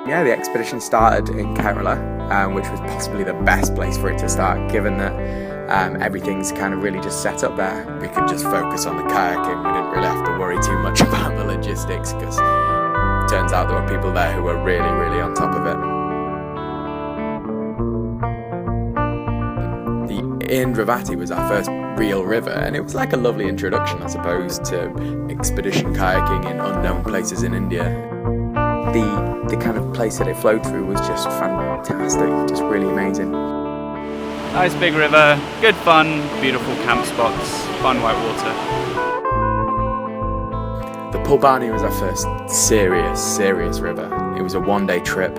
Yeah, the expedition started in Kerala, which was possibly the best place for it to start, given that everything's kind of really just set up there. We could just focus on the kayaking. We didn't really have to worry too much about the logistics, because it turns out there were people there who were really, really on top of it. The Indravati was our first real river, and it was like a lovely introduction, I suppose, to expedition kayaking in unknown places in India. The kind of place that it flowed through was just fantastic, just really amazing. Nice big river, good fun, beautiful camp spots, fun whitewater. The Pulbani was our first serious river. It was a one-day trip.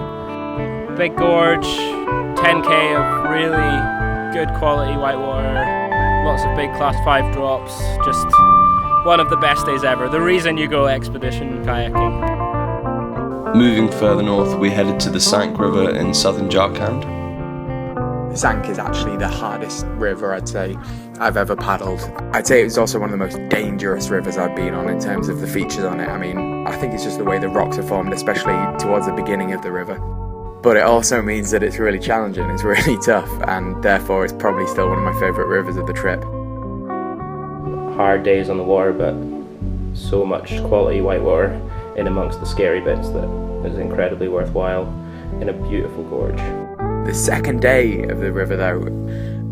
Big gorge, 10k of really good quality whitewater, lots of big class 5 drops, just one of the best days ever. The reason you go expedition kayaking. Moving further north, we headed to the Sank River in southern Jharkhand. The Sank is actually the hardest river, I'd say, I've ever paddled. I'd say it was also one of the most dangerous rivers I've been on in terms of the features on it. I mean, I think it's just the way the rocks are formed, especially towards the beginning of the river. But it also means that it's really challenging, it's really tough, and therefore it's probably still one of my favourite rivers of the trip. Hard days on the water, but so much quality whitewater in amongst the scary bits that is incredibly worthwhile in a beautiful gorge. The second day of the river, though,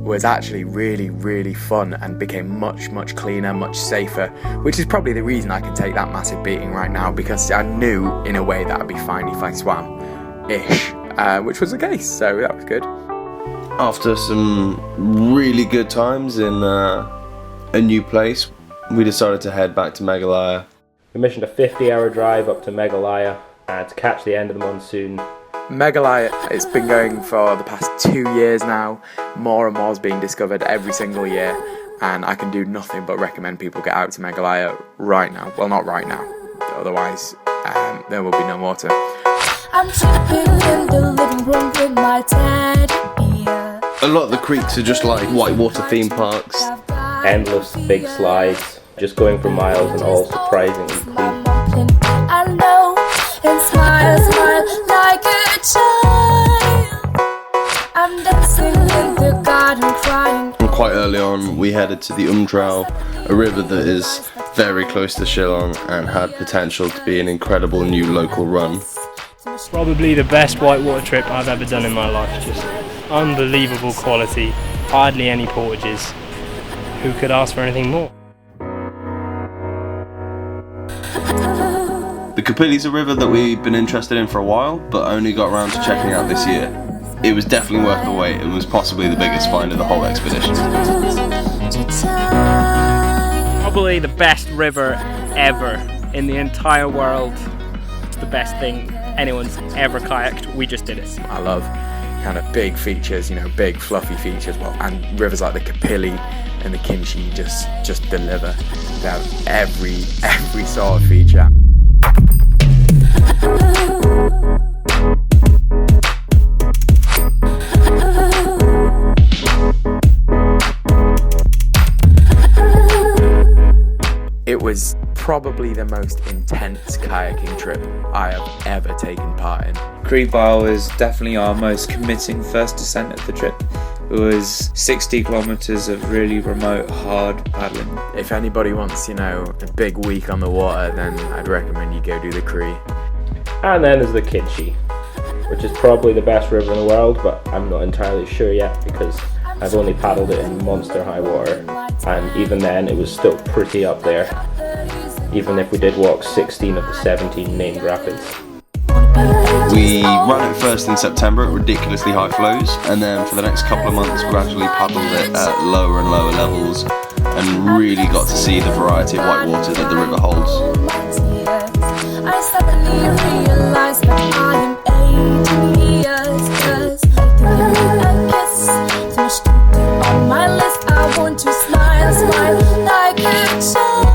was actually really fun and became much cleaner, much safer, which is probably the reason I can take that massive beating right now, because I knew in a way that I'd be fine if I swam-ish, which was the case, so that was good. After some really good times in a new place, we decided to head back to Meghalaya. We missioned a 50-hour drive up to Meghalaya to catch the end of the monsoon. Meghalaya, it's been going for the past 2 years now. More and more is being discovered every single year, and I can do nothing but recommend people get out to Meghalaya right now. Well, not right now, otherwise there will be no water. I'm tripping in the living room with my dad. A lot of the creeks are just like whitewater theme parks. Endless big slides, just going for miles and all surprisingly clean. I know, and smile like a child. I'm dancing in the garden crying. Quite early on, we headed to the Trail, a river that is very close to Shillong and had potential to be an incredible new local run. Probably the best whitewater trip I've ever done in my life. Just unbelievable quality, hardly any portages. Who could ask for anything more? The Kapili's a river that we've been interested in for a while, but only got around to checking out this year. It was definitely worth the wait and was possibly the biggest find of the whole expedition. Probably the best river ever in the entire world. It's the best thing anyone's ever kayaked. We just did it. I love kind of big features, big fluffy features, and rivers like the Kapili and the Kinchi just deliver. They have every sort of feature. It was probably the most intense kayaking trip I have ever taken part in. Creekbar was definitely our most committing first descent of the trip. It was 60 kilometers of really remote, hard paddling. If anybody wants, a big week on the water, then I'd recommend you go do the Cree. And then there's the Kinchi, which is probably the best river in the world, but I'm not entirely sure yet because I've only paddled it in monster high water, and even then it was still pretty up there, even if we did walk 16 of the 17 named rapids. We ran it first in September at ridiculously high flows, and then for the next couple of months gradually paddled it at lower and lower levels and really got to see the variety of whitewater that the river holds. I suddenly realized that I am 18 years, 'cause I guess too much to do on my list. I want to smile like a child.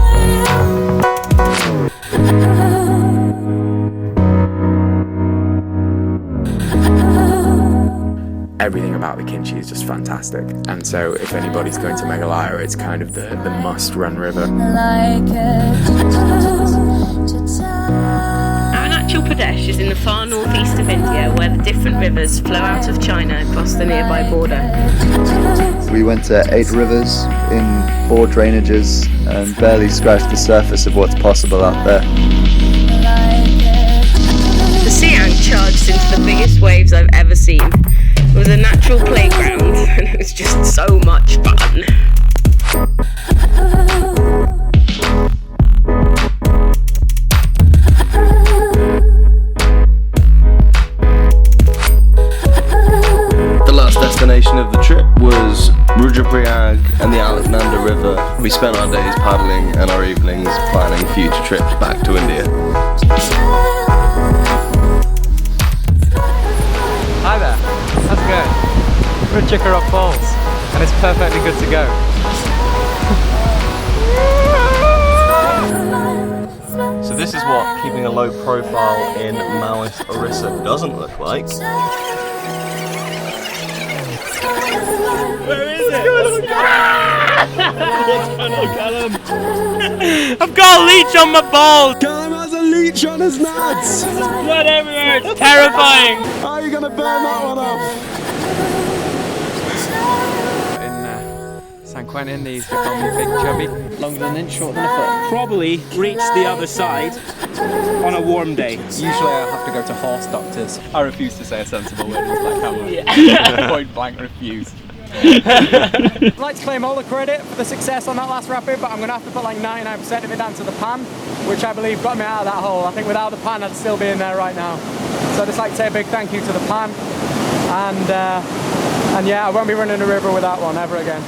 Everything about the Kinchi is just fantastic, and so if anybody's going to Meghalaya, it's kind of the must-run river. Like a child. Himachal Pradesh is in the far northeast of India, where the different rivers flow out of China across the nearby border. We went to 8 rivers in 4 drainages and barely scratched the surface of what's possible out there. The Siang charged into the biggest waves I've ever seen. It was a natural playground and it was just so much fun. The last destination of the trip was Rudraprayag and the Alaknanda River. We spent our days paddling and our evenings planning future trips back to India. Hi there, how's it going? We're at Chickarock Falls and it's perfectly good to go. So this is what keeping a low profile in Maoist Orissa doesn't look like. Where is it? I've got a leech on my balls! Callum has a leech on his nuts! There's blood everywhere, it's terrifying! How are you gonna burn that one off? In San Quentin, these become big chubby. Longer than an inch, shorter than a foot. Probably reach the other side on a warm day. Usually I have to go to horse doctors. I refuse to say a sensible word in this camera. Point blank refuse. I'd like to claim all the credit for the success on that last rapid, but I'm going to have to put like 99% of it down to the pan, which I believe got me out of that hole. I think without the pan I'd still be in there right now. So I'd just like to say a big thank you to the pan, and yeah, I won't be running a river without one ever again.